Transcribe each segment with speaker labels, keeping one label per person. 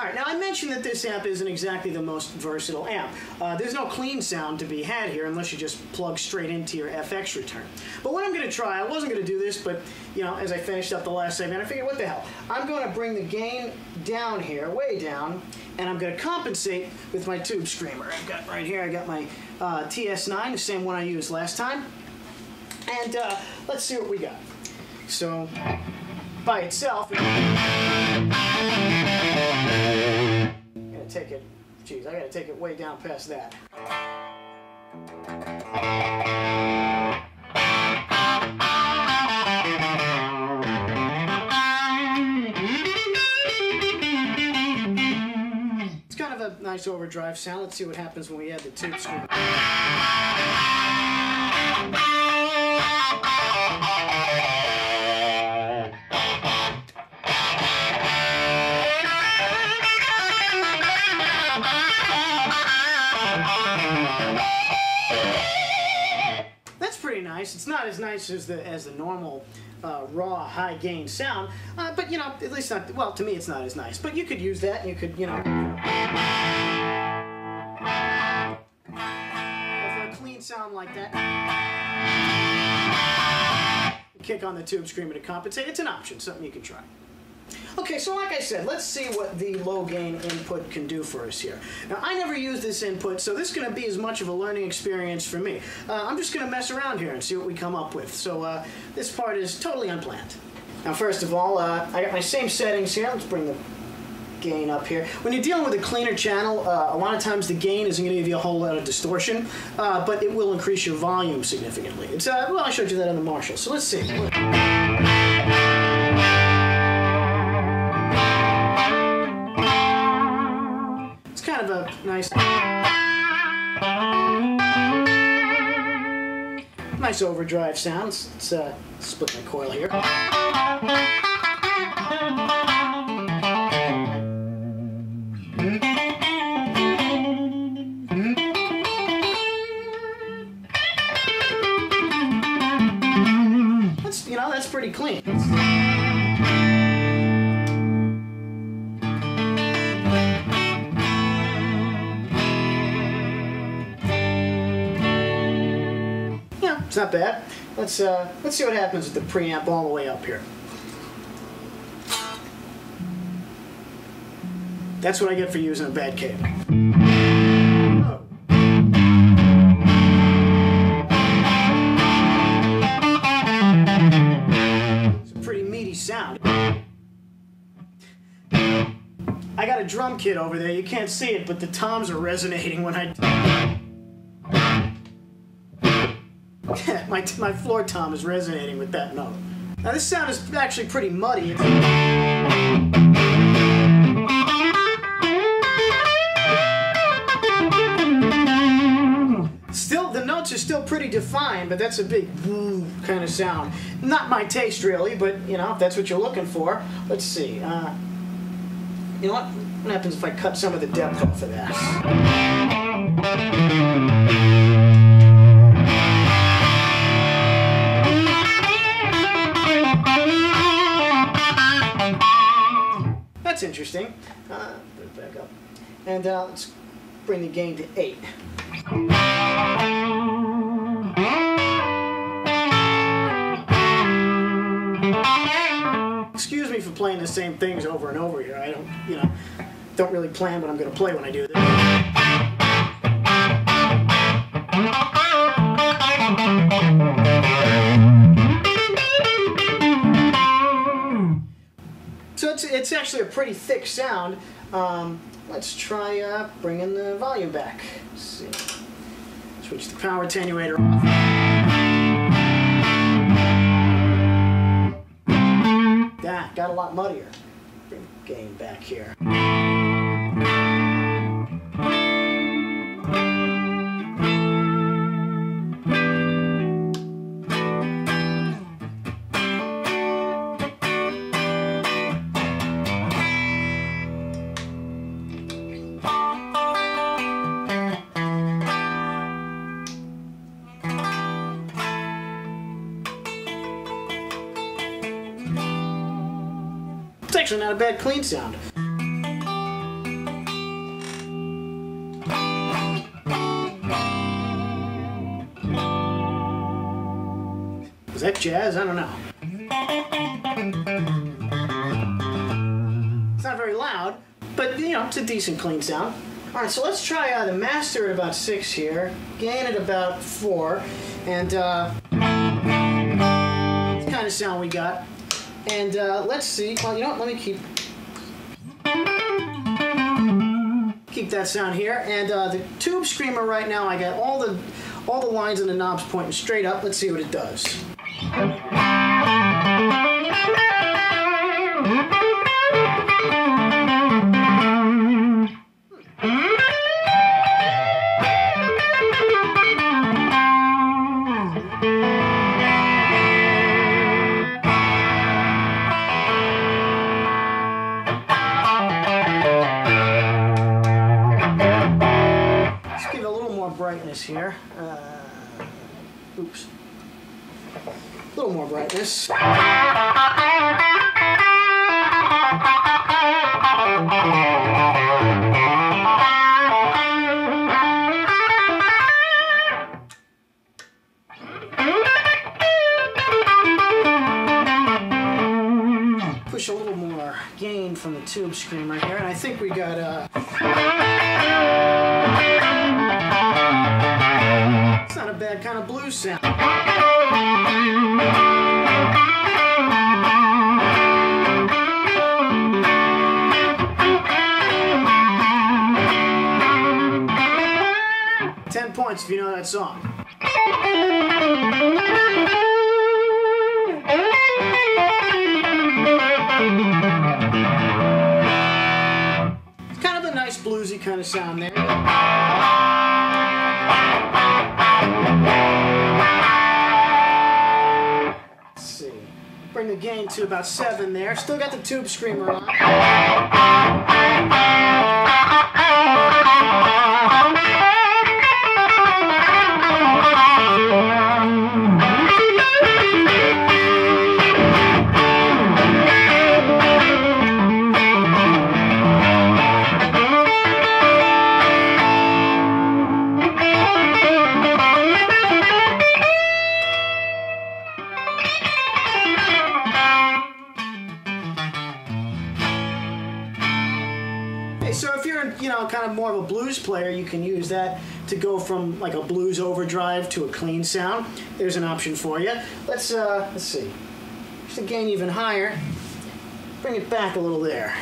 Speaker 1: Alright, now I mentioned that this amp isn't exactly the most versatile amp. There's no clean sound to be had here unless you just plug straight into your FX return. But what I'm going to try, I wasn't going to do this, but you know, as I finished up the last segment, I figured, what the hell? I'm going to bring the gain down here, way down, and I'm going to compensate with my tube screamer. I've got right here, I got my TS9, the same one I used last time. And let's see what we got. So, by itself, I'm gonna take it, geez, I gotta take it way down past that. It's kind of a nice overdrive sound. Let's see what happens when we add the tube screamer. Nice. It's not as nice as the normal raw high gain sound, but you know, at least not. Well, to me, it's not as nice. But you could use that, and you could, you know, for a clean sound like that, kick on the tube screamer to compensate. It's an option, something you can try. Okay, so like I said, let's see what the low gain input can do for us here. Now, I never used this input, so this is going to be as much of a learning experience for me. I'm just going to mess around here and see what we come up with. So this part is totally unplanned. Now, first of all, I got my same settings here. Let's bring the gain up here. When you're dealing with a cleaner channel, a lot of times the gain isn't going to give you a whole lot of distortion, but it will increase your volume significantly. It's well, I showed you that on the Marshall, so let's see. Kind of a nice overdrive sounds. Let's split my coil here. That's pretty clean. It's not bad. Let's see what happens with the preamp all the way up here. That's what I get for using a bad cable. Oh. It's a pretty meaty sound. I got a drum kit over there. You can't see it, but the toms are resonating when I... my floor tom is resonating with that note. Now this sound is actually pretty muddy. Still, the notes are still pretty defined, but that's a big woo kind of sound. Not my taste really, but you know, if that's what you're looking for. Let's see. You know what? What happens if I cut some of the depth off of that? That's interesting. Put it back up. And let's bring the gain to 8. Excuse me for playing the same things over and over here. I don't really plan what I'm going to play when I do this. So it's actually a pretty thick sound. Let's try bringing the volume back. Let's see. Switch the power attenuator off. Got a lot muddier. Bring the gain back here. It's actually not a bad clean sound. that jazz? I don't know. It's not very loud, but you know, it's a decent clean sound. Alright, so let's try the master at about 6 here, gain at about 4, and that's the kind of sound we got. And let's see, well, you know what, let me keep that sound here. And the tube screamer right now, I got all the lines and the knobs pointing straight up. Let's see what it does. Brightness here. Oops. A little more brightness. 'Push a little more gain from the tube screamer here, and I think we got it's not a bad kind of blues sound. Points if you know that song. It's kind of a nice bluesy kind of sound there. Let's see. Bring the gain to about 7 there. Still got the tube screamer on. 'em. So if you're, you know, kind of more of a blues player, you can use that to go from like a blues overdrive to a clean sound. There's an option for you. Let's see. Just to gain even higher, bring it back a little there.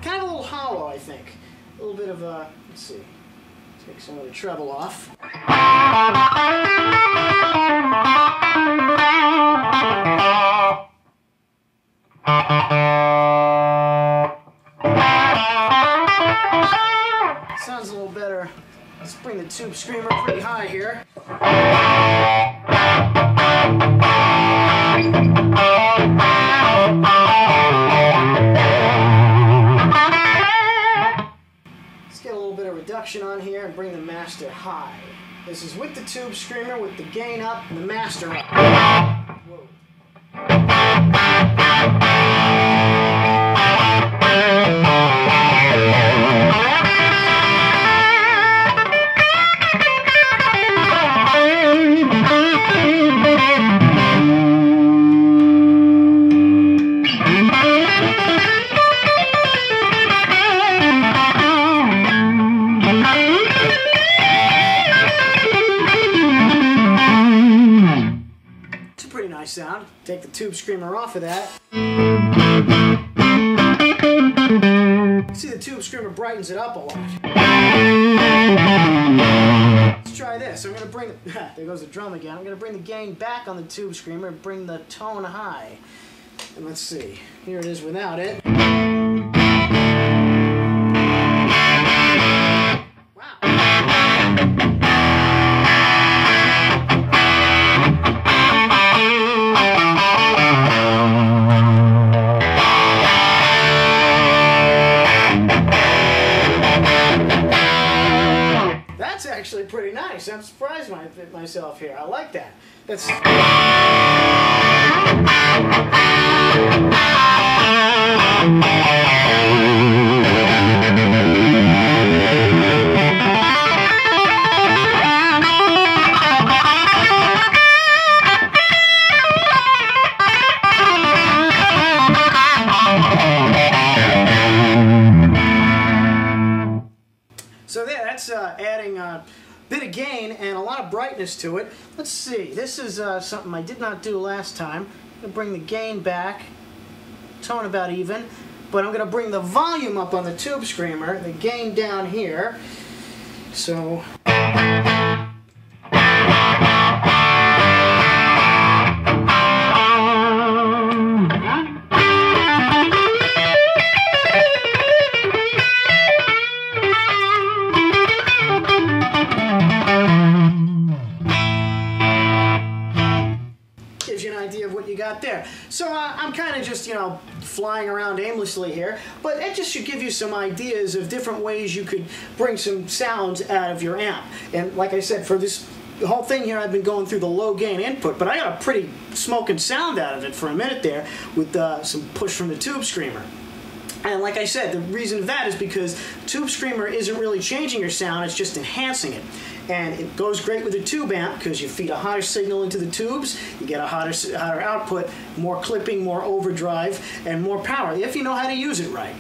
Speaker 1: Kind of a little hollow, I think. A little bit of a, let's see. Take some of the treble off. Sounds a little better. Let's bring the tube screamer pretty high here. Let's get a little bit of reduction on here and bring the master high. This is with the tube screamer, with the gain up and the master up. Whoa. Sound. Take the tube screamer off of that. See, the tube screamer brightens it up a lot. Let's try this. I'm going to bring there goes the drum again. I'm going to bring the gain back on the tube screamer and bring the tone high. And let's see. Here it is without it. Actually pretty nice. I'm surprised myself here. I like that. That's of brightness to it. Let's see, this is something I did not do last time. I'm going to bring the gain back, tone about even, but I'm going to bring the volume up on the tube screamer, the gain down here. So... gives you an idea of what you got there. So I'm kind of just, you know, flying around aimlessly here, but it just should give you some ideas of different ways you could bring some sounds out of your amp. And like I said, for this whole thing here, I've been going through the low gain input, but I got a pretty smoking sound out of it for a minute there with some push from the tube screamer. And like I said, the reason for that is because tube screamer isn't really changing your sound, it's just enhancing it. And it goes great with a tube amp because you feed a hotter signal into the tubes, you get a hotter output, more clipping, more overdrive, and more power, if you know how to use it right.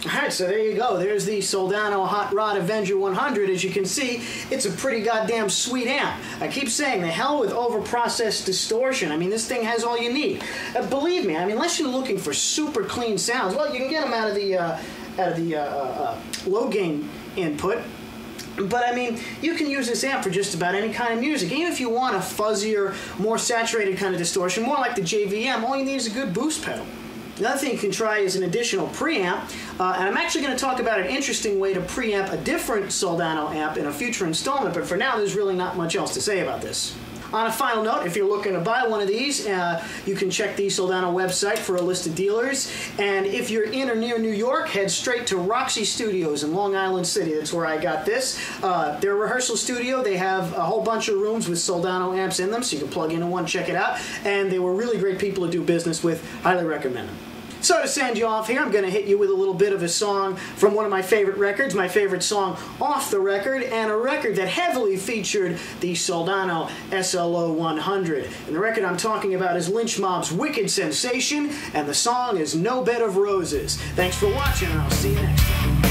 Speaker 1: Alright, so there you go. There's the Soldano Hot Rod Avenger 100. As you can see, it's a pretty goddamn sweet amp. I keep saying, the hell with overprocessed distortion. I mean, this thing has all you need. Believe me, I mean, unless you're looking for super clean sounds, well, you can get them out of the low gain input. But I mean, you can use this amp for just about any kind of music. Even if you want a fuzzier, more saturated kind of distortion, more like the JVM, all you need is a good boost pedal. Another thing you can try is an additional preamp, and I'm actually going to talk about an interesting way to preamp a different Soldano amp in a future installment, but for now there's really not much else to say about this. On a final note, if you're looking to buy one of these, you can check the Soldano website for a list of dealers. And if you're in or near New York, head straight to Roxy Studios in Long Island City. That's where I got this. Their rehearsal studio, they have a whole bunch of rooms with Soldano amps in them, so you can plug into one, check it out. And they were really great people to do business with. Highly recommend them. So to send you off here, I'm going to hit you with a little bit of a song from one of my favorite records, my favorite song off the record, and a record that heavily featured the Soldano SLO 100. And the record I'm talking about is Lynch Mob's Wicked Sensation, and the song is No Bed of Roses. Thanks for watching, and I'll see you next time.